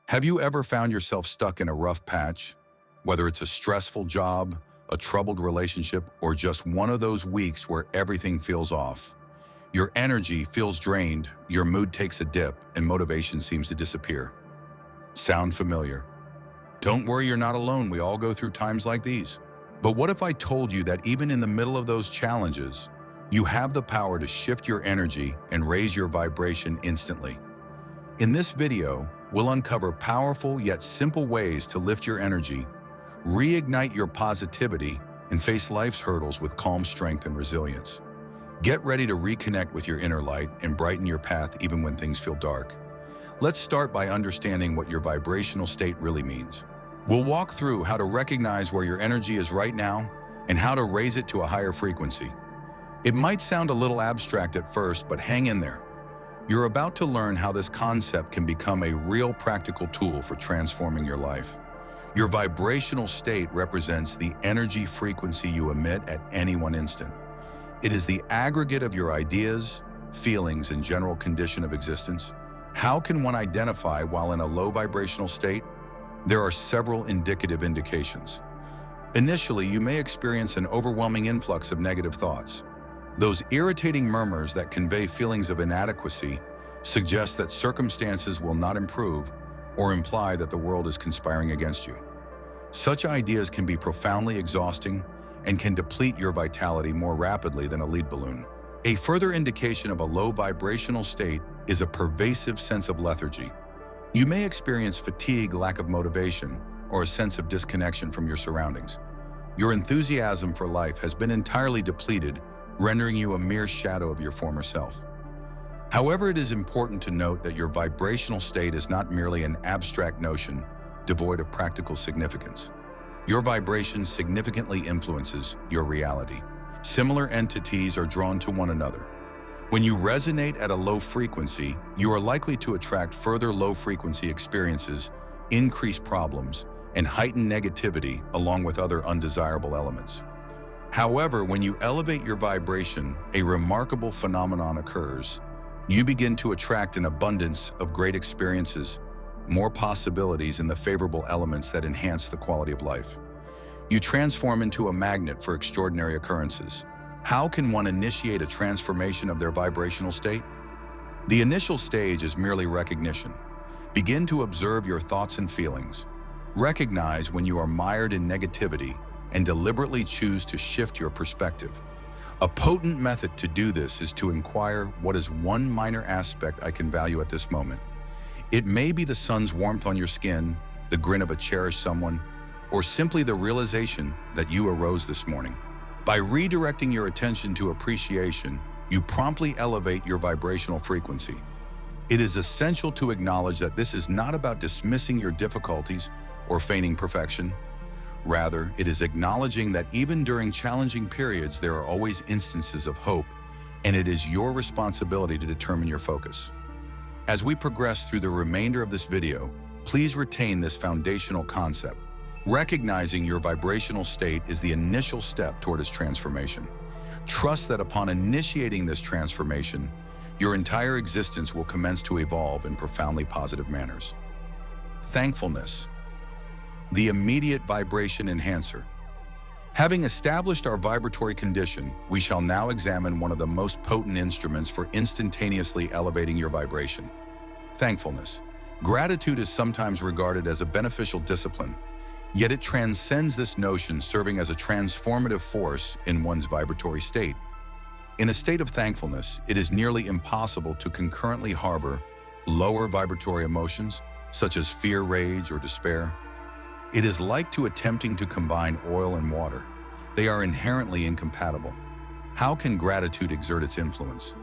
Have you ever found yourself stuck in a rough patch? Whether it's a stressful job, a troubled relationship, or just one of those weeks where everything feels off. Your energy feels drained, your mood takes a dip, and motivation seems to disappear. Sound familiar? Don't worry, you're not alone. We all go through times like these. But what if I told you that even in the middle of those challenges, you have the power to shift your energy and raise your vibration instantly? In this video, we'll uncover powerful yet simple ways to lift your energy, reignite your positivity, and face life's hurdles with calm strength and resilience. Get ready to reconnect with your inner light and brighten your path even when things feel dark. Let's start by understanding what your vibrational state really means. We'll walk through how to recognize where your energy is right now and how to raise it to a higher frequency. It might sound a little abstract at first, but hang in there. You're about to learn how this concept can become a real practical tool for transforming your life. Your vibrational state represents the energy frequency you emit at any one instant. It is the aggregate of your ideas, feelings, and general condition of existence. How can one identify while in a low vibrational state? There are several indicative indications. Initially, you may experience an overwhelming influx of negative thoughts. Those irritating murmurs that convey feelings of inadequacy suggest that circumstances will not improve or imply that the world is conspiring against you. Such ideas can be profoundly exhausting and can deplete your vitality more rapidly than a lead balloon. A further indication of a low vibrational state is a pervasive sense of lethargy. You may experience fatigue, lack of motivation, or a sense of disconnection from your surroundings. Your enthusiasm for life has been entirely depleted, rendering you a mere shadow of your former self. However, it is important to note that your vibrational state is not merely an abstract notion devoid of practical significance. Your vibration significantly influences your reality. Similar entities are drawn to one another. When you resonate at a low frequency, you are likely to attract further low-frequency experiences, increase problems, and heighten negativity along with other undesirable elements. However, when you elevate your vibration, a remarkable phenomenon occurs. You begin to attract an abundance of great experiences, more possibilities, and the favorable elements that enhance the quality of life. You transform into a magnet for extraordinary occurrences. How can one initiate a transformation of their vibrational state? The initial stage is merely recognition. Begin to observe your thoughts and feelings. Recognize when you are mired in negativity and deliberately choose to shift your perspective. A potent method to do this is to inquire, what is one minor aspect I can value at this moment? It may be the sun's warmth on your skin, the grin of a cherished someone, or simply the realization that you arose this morning. By redirecting your attention to appreciation, you promptly elevate your vibrational frequency. It is essential to acknowledge that this is not about dismissing your difficulties or feigning perfection. Rather, it is acknowledging that even during challenging periods, there are always instances of hope, and it is your responsibility to determine your focus. As we progress through the remainder of this video, please retain this foundational concept. Recognizing your vibrational state is the initial step toward its transformation. Trust that upon initiating this transformation, your entire existence will commence to evolve in profoundly positive manners. Thankfulness, the immediate vibration enhancer. Having established our vibratory condition, we shall now examine one of the most potent instruments for instantaneously elevating your vibration. Thankfulness. Gratitude is sometimes regarded as a beneficial discipline, yet it transcends this notion, serving as a transformative force in one's vibratory state. In a state of thankfulness, it is nearly impossible to concurrently harbor lower vibratory emotions, such as fear, rage, or despair. It is like to attempting to combine oil and water. They are inherently incompatible. How can gratitude exert its influence?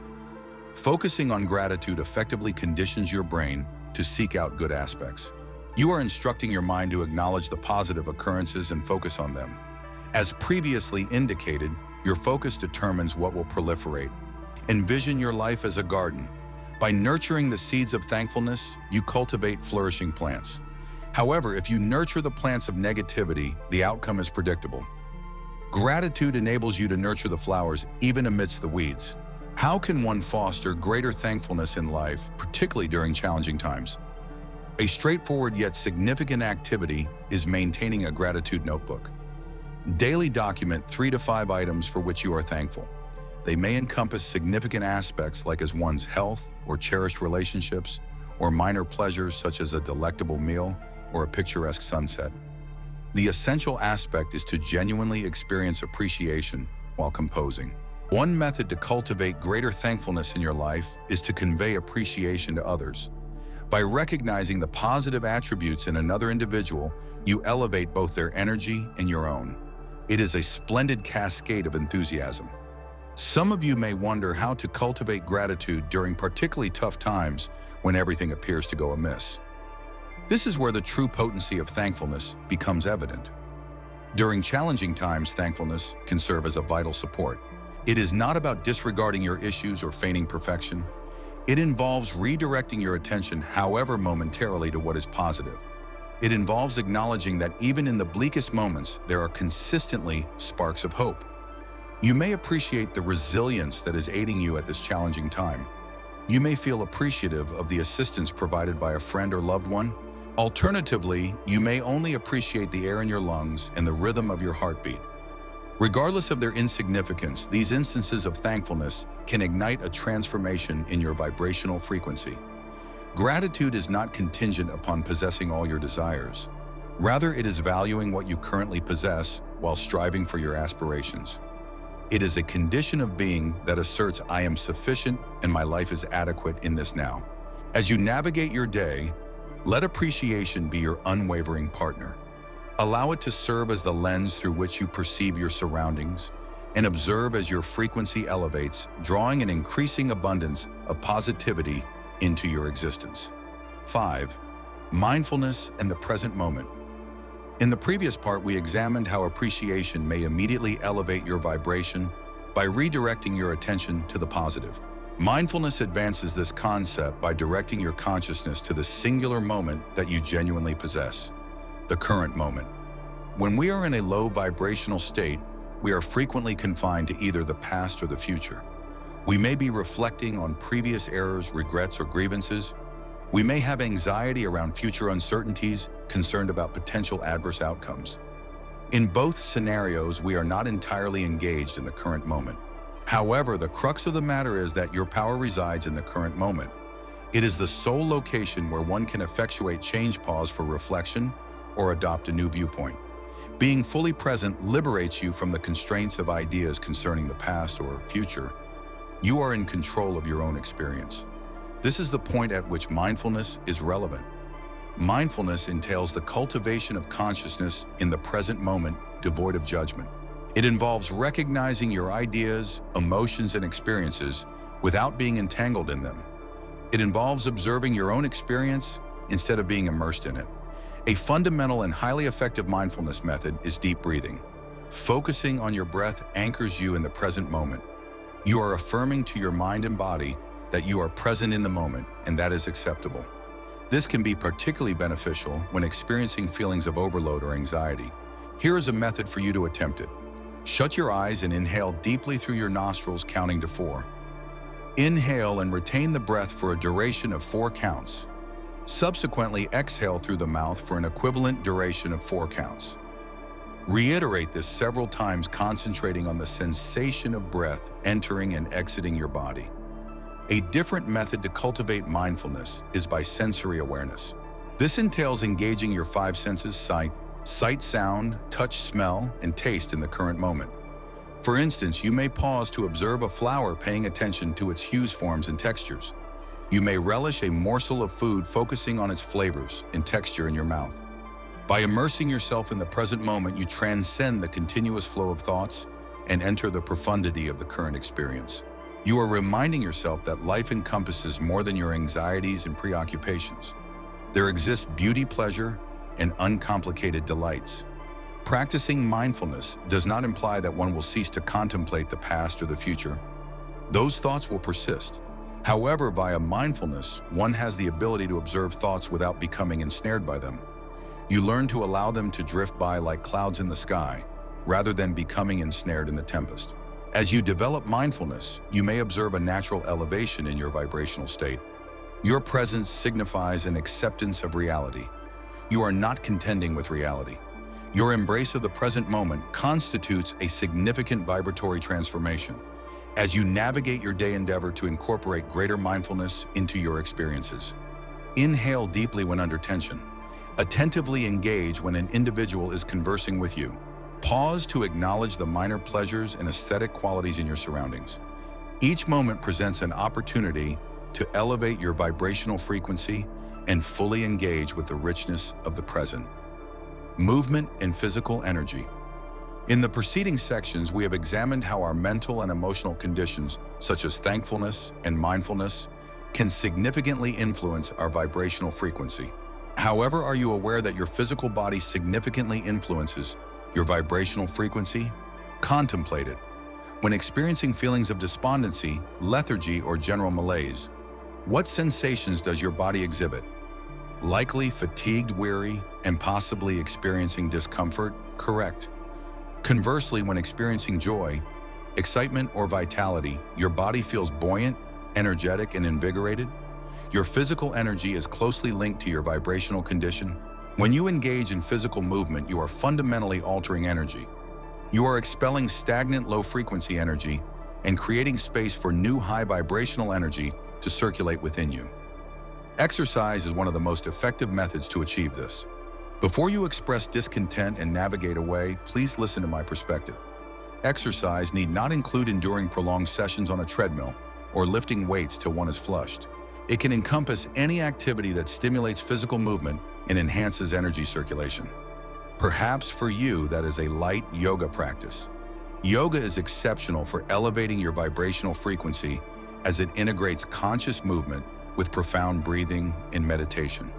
Focusing on gratitude effectively conditions your brain to seek out good aspects. You are instructing your mind to acknowledge the positive occurrences and focus on them. As previously indicated, your focus determines what will proliferate. Envision your life as a garden. By nurturing the seeds of thankfulness, you cultivate flourishing plants. However, if you nurture the plants of negativity, the outcome is predictable. Gratitude enables you to nurture the flowers even amidst the weeds. How can one foster greater thankfulness in life, particularly during challenging times? A straightforward yet significant activity is maintaining a gratitude notebook. Daily document 3 to 5 items for which you are thankful. They may encompass significant aspects like as one's health or cherished relationships, or minor pleasures such as a delectable meal or a picturesque sunset. The essential aspect is to genuinely experience appreciation while composing. One method to cultivate greater thankfulness in your life is to convey appreciation to others. By recognizing the positive attributes in another individual, you elevate both their energy and your own. It is a splendid cascade of enthusiasm. Some of you may wonder how to cultivate gratitude during particularly tough times when everything appears to go amiss. This is where the true potency of thankfulness becomes evident. During challenging times, thankfulness can serve as a vital support. It is not about disregarding your issues or feigning perfection. It involves redirecting your attention, however momentarily, to what is positive. It involves acknowledging that even in the bleakest moments, there are consistently sparks of hope. You may appreciate the resilience that is aiding you at this challenging time. You may feel appreciative of the assistance provided by a friend or loved one. Alternatively, you may only appreciate the air in your lungs and the rhythm of your heartbeat. Regardless of their insignificance, these instances of thankfulness can ignite a transformation in your vibrational frequency. Gratitude is not contingent upon possessing all your desires. Rather, it is valuing what you currently possess while striving for your aspirations. It is a condition of being that asserts, "I am sufficient and my life is adequate in this now." As you navigate your day, let appreciation be your unwavering partner. Allow it to serve as the lens through which you perceive your surroundings, and observe as your frequency elevates, drawing an increasing abundance of positivity into your existence. 5. Mindfulness and the present moment. In the previous part, we examined how appreciation may immediately elevate your vibration by redirecting your attention to the positive. Mindfulness advances this concept by directing your consciousness to the singular moment that you genuinely possess, the current moment. When we are in a low vibrational state, we are frequently confined to either the past or the future. We may be reflecting on previous errors, regrets, or grievances. We may have anxiety around future uncertainties, concerned about potential adverse outcomes. In both scenarios, we are not entirely engaged in the current moment. However, the crux of the matter is that your power resides in the current moment. It is the sole location where one can effectuate change, pause for reflection, or adopt a new viewpoint. Being fully present liberates you from the constraints of ideas concerning the past or future. You are in control of your own experience. This is the point at which mindfulness is relevant. Mindfulness entails the cultivation of consciousness in the present moment, devoid of judgment. It involves recognizing your ideas, emotions, and experiences without being entangled in them. It involves observing your own experience instead of being immersed in it. A fundamental and highly effective mindfulness method is deep breathing. Focusing on your breath anchors you in the present moment. You are affirming to your mind and body that you are present in the moment, and that is acceptable. This can be particularly beneficial when experiencing feelings of overload or anxiety. Here is a method for you to attempt it. Shut your eyes and inhale deeply through your nostrils, counting to 4. Inhale and retain the breath for a duration of 4 counts. Subsequently, exhale through the mouth for an equivalent duration of 4 counts. Reiterate this several times, concentrating on the sensation of breath entering and exiting your body. A different method to cultivate mindfulness is by sensory awareness. This entails engaging your 5 senses: sight, sound, touch, smell, and taste in the current moment. For instance, you may pause to observe a flower, paying attention to its hues, forms, and textures. You may relish a morsel of food, focusing on its flavors and texture in your mouth. By immersing yourself in the present moment, you transcend the continuous flow of thoughts and enter the profundity of the current experience. You are reminding yourself that life encompasses more than your anxieties and preoccupations. There exists beauty, pleasure, and uncomplicated delights. Practicing mindfulness does not imply that one will cease to contemplate the past or the future. Those thoughts will persist. However, via mindfulness, one has the ability to observe thoughts without becoming ensnared by them. You learn to allow them to drift by like clouds in the sky, rather than becoming ensnared in the tempest. As you develop mindfulness, you may observe a natural elevation in your vibrational state. Your presence signifies an acceptance of reality. You are not contending with reality. Your embrace of the present moment constitutes a significant vibratory transformation as you navigate your day endeavor to incorporate greater mindfulness into your experiences. Inhale deeply when under tension. Attentively engage when an individual is conversing with you. Pause to acknowledge the minor pleasures and aesthetic qualities in your surroundings. Each moment presents an opportunity to elevate your vibrational frequency and fully engage with the richness of the present. Movement and physical energy. In the preceding sections, we have examined how our mental and emotional conditions, such as thankfulness and mindfulness, can significantly influence our vibrational frequency. However, are you aware that your physical body significantly influences your vibrational frequency? Contemplate it. When experiencing feelings of despondency, lethargy, or general malaise, what sensations does your body exhibit? Likely fatigued, weary, and possibly experiencing discomfort? Correct. Conversely, when experiencing joy, excitement, or vitality, your body feels buoyant, energetic, and invigorated. Your physical energy is closely linked to your vibrational condition. When you engage in physical movement, you are fundamentally altering energy. You are expelling stagnant low-frequency energy and creating space for new high vibrational energy to circulate within you. Exercise is one of the most effective methods to achieve this. Before you express discontent and navigate away, please listen to my perspective. Exercise need not include enduring prolonged sessions on a treadmill or lifting weights till one is flushed. It can encompass any activity that stimulates physical movement and enhances energy circulation. Perhaps for you, that is a light yoga practice. Yoga is exceptional for elevating your vibrational frequency as it integrates conscious movement with profound breathing and meditation.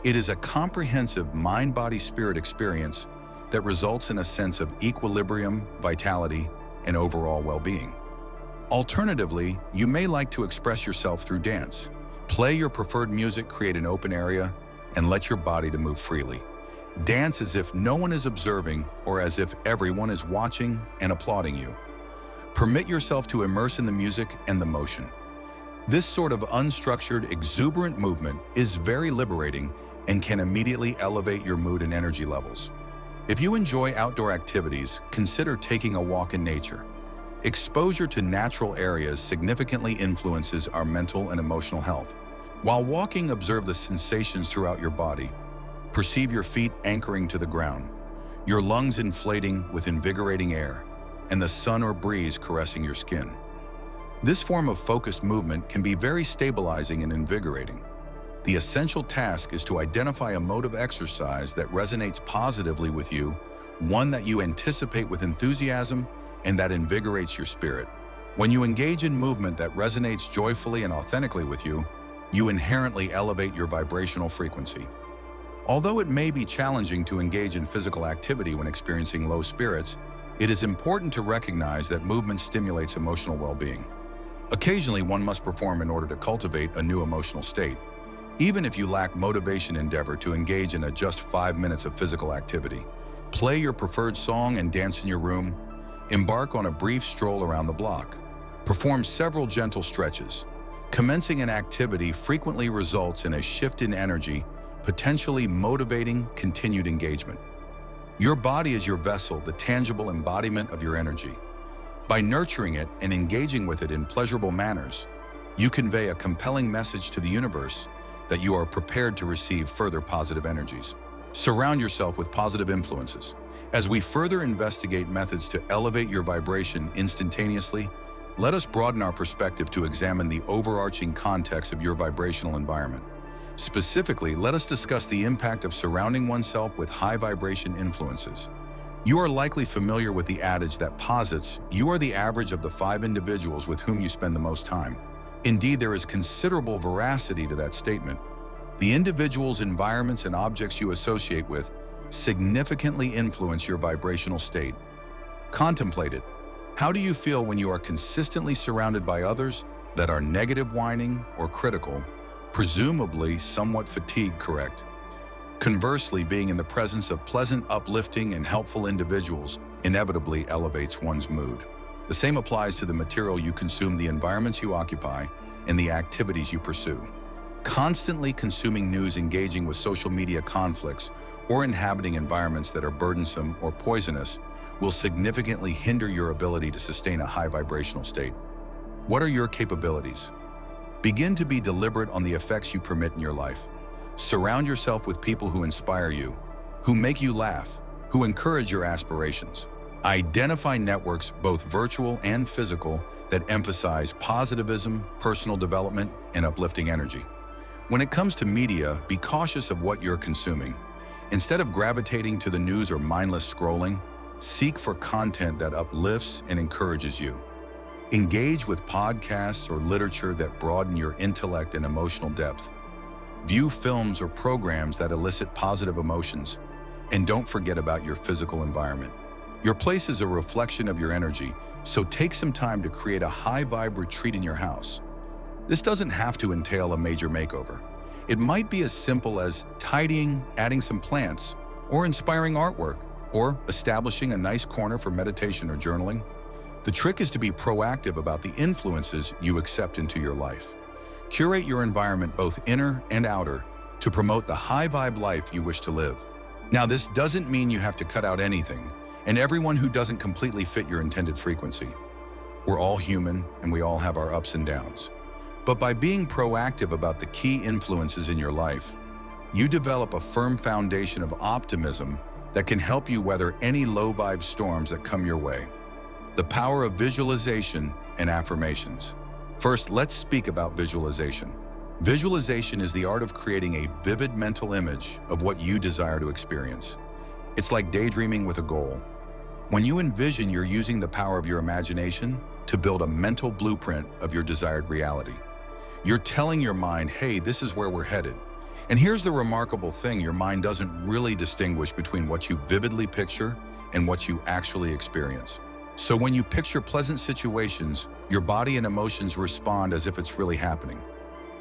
It is a comprehensive mind-body-spirit experience that results in a sense of equilibrium, vitality, and overall well-being. Alternatively, you may like to express yourself through dance. Play your preferred music, create an open area, and let your body to move freely. Dance as if no one is observing or as if everyone is watching and applauding you. Permit yourself to immerse in the music and the motion. This sort of unstructured, exuberant movement is very liberating and can immediately elevate your mood and energy levels. If you enjoy outdoor activities, consider taking a walk in nature. Exposure to natural areas significantly influences our mental and emotional health. While walking, observe the sensations throughout your body. Perceive your feet anchoring to the ground, your lungs inflating with invigorating air, and the sun or breeze caressing your skin. This form of focused movement can be very stabilizing and invigorating. The essential task is to identify a mode of exercise that resonates positively with you, one that you anticipate with enthusiasm and that invigorates your spirit. When you engage in movement that resonates joyfully and authentically with you, you inherently elevate your vibrational frequency. Although it may be challenging to engage in physical activity when experiencing low spirits, it is important to recognize that movement stimulates emotional well-being. Occasionally, one must perform in order to cultivate a new emotional state. Even if you lack motivation, endeavor to engage in just 5 minutes of physical activity. Play your preferred song and dance in your room. Embark on a brief stroll around the block. Perform several gentle stretches. Commencing an activity frequently results in a shift in energy, potentially motivating continued engagement. Your body is your vessel, the tangible embodiment of your energy. By nurturing it and engaging with it in pleasurable manners, you convey a compelling message to the universe that you are prepared to receive further positive energies. Surround yourself with positive influences. As we further investigate methods to elevate your vibration instantaneously, let us broaden our perspective to examine the overarching context of your vibrational environment. Specifically, let us discuss the impact of surrounding oneself with high vibration influences. You are likely familiar with the adage that posits you are the average of the 5 individuals with whom you spend the most time. Indeed, there is considerable veracity to that statement. The individuals, environments, and objects you associate with significantly influence your vibrational state. Contemplate it. How do you feel when you are consistently surrounded by others that are negative, whining, or critical, presumably somewhat fatigued, correct? Conversely, being in the presence of pleasant, uplifting, and helpful individuals inevitably elevates one's mood. The same applies to the material you consume, the environments you occupy, and the activities you pursue. Constantly consuming news, engaging with social media conflicts, or inhabiting environments that are burdensome or poisonous will significantly hinder your ability to sustain a high vibrational state. What are your capabilities? Begin to be deliberate on the effects you permit in your life. Surround yourself with people who inspire you, who make you laugh, who encourage your aspirations. Identify networks, both virtual and physical, that emphasize positivism, personal development, and uplifting energy. When it comes to media, be cautious of what you're consuming. Instead of gravitating to the news or mindless scrolling, seek for content that uplifts and encourages you. Engage with podcasts or literature that broaden your intellect and emotional depth. View films or programs that elicit positive emotions. And don't forget about your physical environment. Your place is a reflection of your energy, so take some time to create a high-vibe retreat in your house. This doesn't have to entail a major makeover. It might be as simple as tidying, adding some plants, or inspiring artwork, or establishing a nice corner for meditation or journaling. The trick is to be proactive about the influences you accept into your life. Curate your environment, both inner and outer, to promote the high-vibe life you wish to live. Now, this doesn't mean you have to cut out anything, and everyone who doesn't completely fit your intended frequency. We're all human, and we all have our ups and downs. But by being proactive about the key influences in your life, you develop a firm foundation of optimism that can help you weather any low-vibe storms that come your way. The power of visualization and affirmations. First, let's speak about visualization. Visualization is the art of creating a vivid mental image of what you desire to experience. It's like daydreaming with a goal. When you envision, you're using the power of your imagination to build a mental blueprint of your desired reality. You're telling your mind, hey, this is where we're headed. And here's the remarkable thing, your mind doesn't really distinguish between what you vividly picture and what you actually experience. So when you picture pleasant situations, your body and emotions respond as if it's really happening.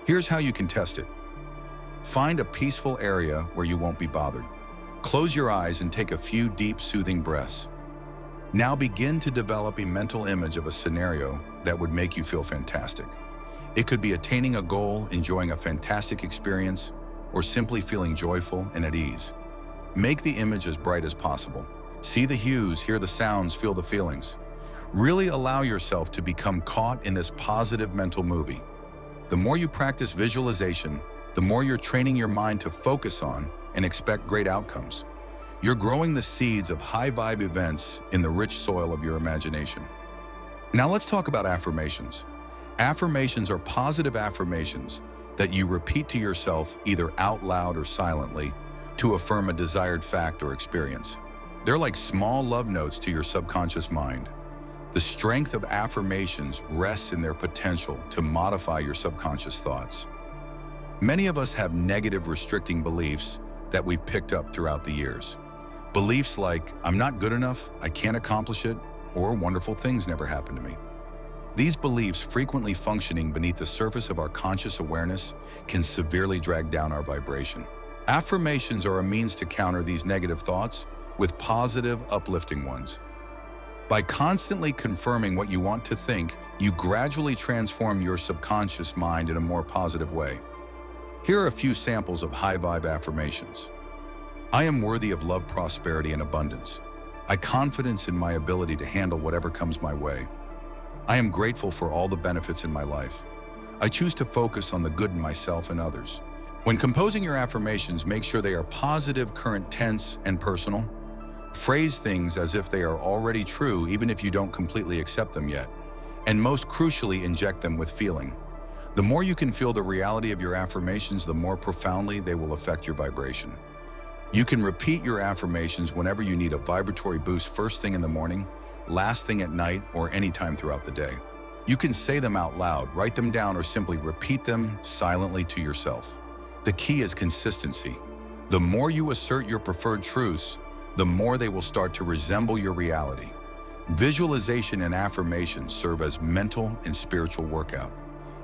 Here's how you can test it. Find a peaceful area where you won't be bothered. Close your eyes and take a few deep, soothing breaths. Now begin to develop a mental image of a scenario that would make you feel fantastic. It could be attaining a goal, enjoying a fantastic experience, or simply feeling joyful and at ease. Make the image as bright as possible. See the hues, hear the sounds, feel the feelings. Really allow yourself to become caught in this positive mental movie. The more you practice visualization, the more you're training your mind to focus on and expect great outcomes. You're growing the seeds of high-vibe events in the rich soil of your imagination. Now let's talk about affirmations. Affirmations are positive affirmations that you repeat to yourself either out loud or silently to affirm a desired fact or experience. They're like small love notes to your subconscious mind. The strength of affirmations rests in their potential to modify your subconscious thoughts. Many of us have negative, restricting beliefs that we've picked up throughout the years. Beliefs like, I'm not good enough, I can't accomplish it, or wonderful things never happen to me. These beliefs, frequently functioning beneath the surface of our conscious awareness, can severely drag down our vibration. Affirmations are a means to counter these negative thoughts with positive, uplifting ones. By constantly confirming what you want to think, you gradually transform your subconscious mind in a more positive way. Here are a few samples of high-vibe affirmations. I am worthy of love, prosperity, and abundance. I have confidence in my ability to handle whatever comes my way. I am grateful for all the benefits in my life. I choose to focus on the good in myself and others. When composing your affirmations, make sure they are positive, current tense, and personal. Phrase things as if they are already true, even if you don't completely accept them yet. And most crucially, inject them with feeling. The more you can feel the reality of your affirmations, the more profoundly they will affect your vibration. You can repeat your affirmations whenever you need a vibratory boost, first thing in the morning, last thing at night, or anytime throughout the day. You can say them out loud, write them down, or simply repeat them silently to yourself. The key is consistency. The more you assert your preferred truths, the more they will start to resemble your reality. Visualization and affirmations serve as mental and spiritual workout.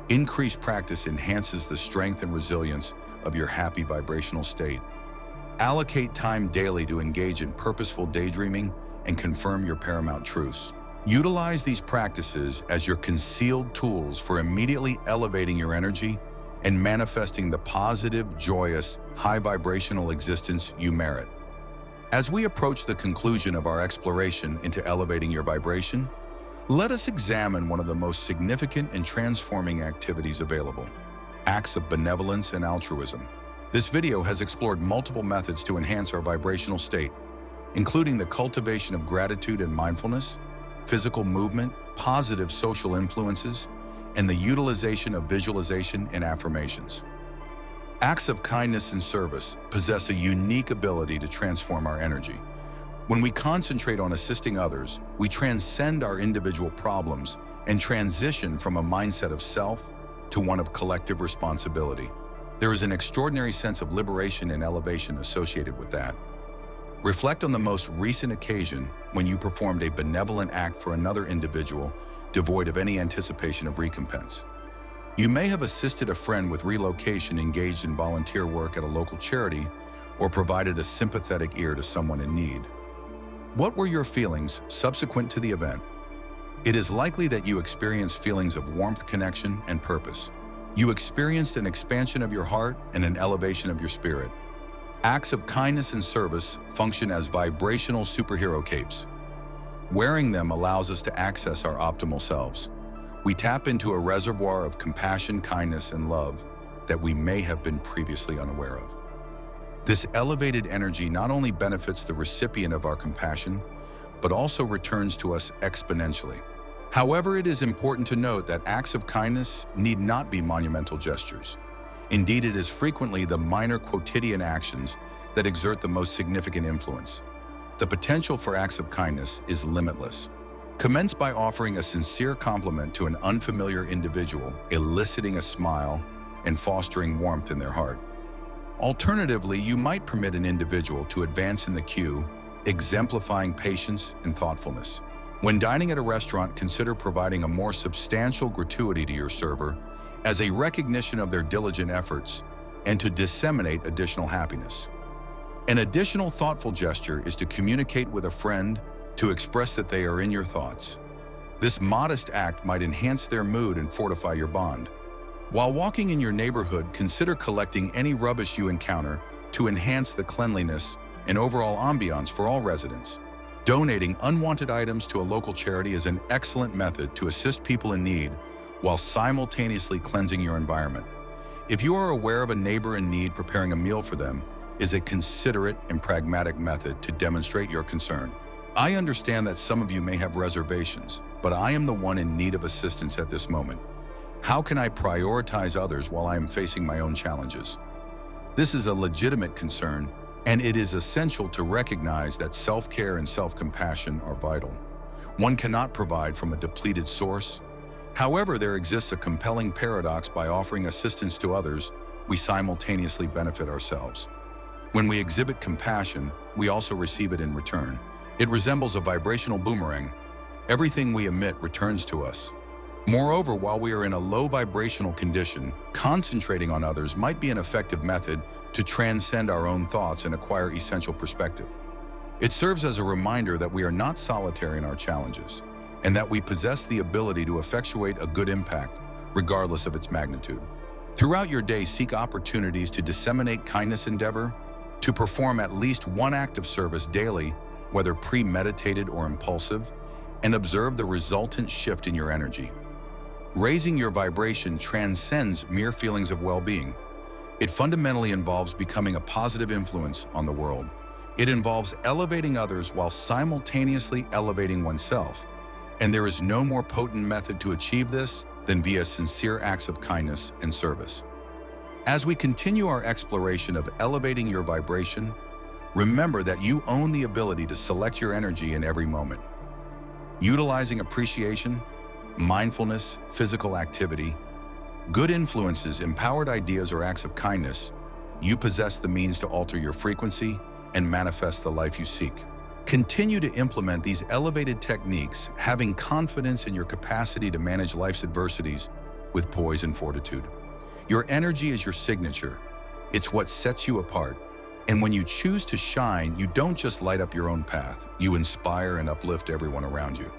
Increased practice enhances the strength and resilience of your happy vibrational state. Allocate time daily to engage in purposeful daydreaming and confirm your paramount truths. Utilize these practices as your concealed tools for immediately elevating your energy and manifesting the positive, joyous, high vibrational existence you merit. As we approach the conclusion of our exploration into elevating your vibration, let us examine one of the most significant and transforming activities available: acts of benevolence and altruism. This video has explored multiple methods to enhance our vibrational state, including the cultivation of gratitude and mindfulness, physical movement, positive social influences, and the utilization of visualization and affirmations. Acts of kindness and service possess a unique ability to transform our energy. When we concentrate on assisting others, we transcend our individual problems and transition from a mindset of self to one of collective responsibility. There is an extraordinary sense of liberation and elevation associated with that. Reflect on the most recent occasion when you performed a benevolent act for another individual devoid of any anticipation of recompense. You may have assisted a friend with relocation, engaged in volunteer work at a local charity, or provided a sympathetic ear to someone in need. What were your feelings subsequent to the event? It is likely that you experienced feelings of warmth, connection, and purpose. You experienced an expansion of your heart and an elevation of your spirit. Acts of kindness and service function as vibrational superhero capes. Wearing them allows us to access our optimal selves. We tap into a reservoir of compassion, kindness, and love that we may have been previously unaware of. This elevated energy not only benefits the recipient of our compassion, but also returns to us exponentially. However, it is important to note that acts of kindness need not be monumental gestures. Indeed, it is frequently the minor quotidian actions that exert the most significant influence. The potential for acts of kindness is limitless. Commence by offering a sincere compliment to an unfamiliar individual, eliciting a smile and fostering warmth in their heart. Alternatively, you might permit an individual to advance in the queue, exemplifying patience and thoughtfulness. When dining at a restaurant, consider providing a more substantial gratuity to your server as a recognition of their diligent efforts and to disseminate additional happiness. An additional thoughtful gesture is to communicate with a friend to express that they are in your thoughts. This modest act might enhance their mood and fortify your bond. While walking in your neighborhood, consider collecting any rubbish you encounter to enhance the cleanliness and overall ambiance for all residents. Donating unwanted items to a local charity is an excellent method to assist people in need while simultaneously cleansing your environment. If you are aware of a neighbor in need, preparing a meal for them is a considerate and pragmatic method to demonstrate your concern. I understand that some of you may have reservations, but I am the one in need of assistance at this moment. How can I prioritize others while I am facing my own challenges? This is a legitimate concern, and it is essential to recognize that self-care and self-compassion are vital. One cannot provide from a depleted source. However, there exists a compelling paradox: by offering assistance to others, we simultaneously benefit ourselves. When we exhibit compassion, we also receive it in return. It resembles a vibrational boomerang. Everything we emit returns to us. Moreover, while we are in a low vibrational condition, concentrating on others might be an effective method to transcend our own thoughts and acquire essential perspective. It serves as a reminder that we are not solitary in our challenges, and that we possess the ability to effectuate a good impact, regardless of its magnitude. Throughout your day, seek opportunities to disseminate kindness. Endeavor to perform at least one act of service daily, whether premeditated or impulsive, and observe the resultant shift in your energy. Raising your vibration transcends mere feelings of well-being. It fundamentally involves becoming a positive influence on the world. It involves elevating others while simultaneously elevating oneself. And there is no more potent method to achieve this than via sincere acts of kindness and service. As we continue our exploration of elevating your vibration, remember that you own the ability to select your energy in every moment. Utilizing appreciation, mindfulness, physical activity, good influences, empowered ideas, or acts of kindness, you possess the means to alter your frequency and manifest the life you seek. Continue to implement these elevated techniques, having confidence in your capacity to manage life's adversities with poise and fortitude. Your energy is your signature. It's what sets you apart. And when you choose to shine, you don't just light up your own path, you inspire and uplift everyone around you.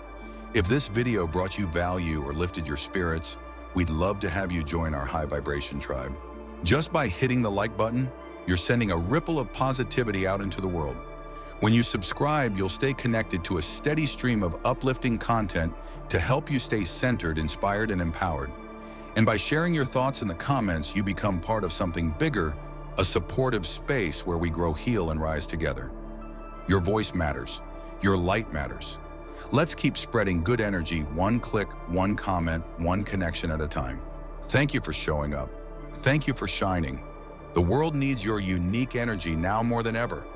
If this video brought you value or lifted your spirits, we'd love to have you join our high vibration tribe. Just by hitting the like button, you're sending a ripple of positivity out into the world. When you subscribe, you'll stay connected to a steady stream of uplifting content to help you stay centered, inspired, and empowered. And by sharing your thoughts in the comments, you become part of something bigger, a supportive space where we grow, heal, and rise together. Your voice matters. Your light matters. Let's keep spreading good energy, one click, one comment, one connection at a time. Thank you for showing up. Thank you for shining. The world needs your unique energy now more than ever.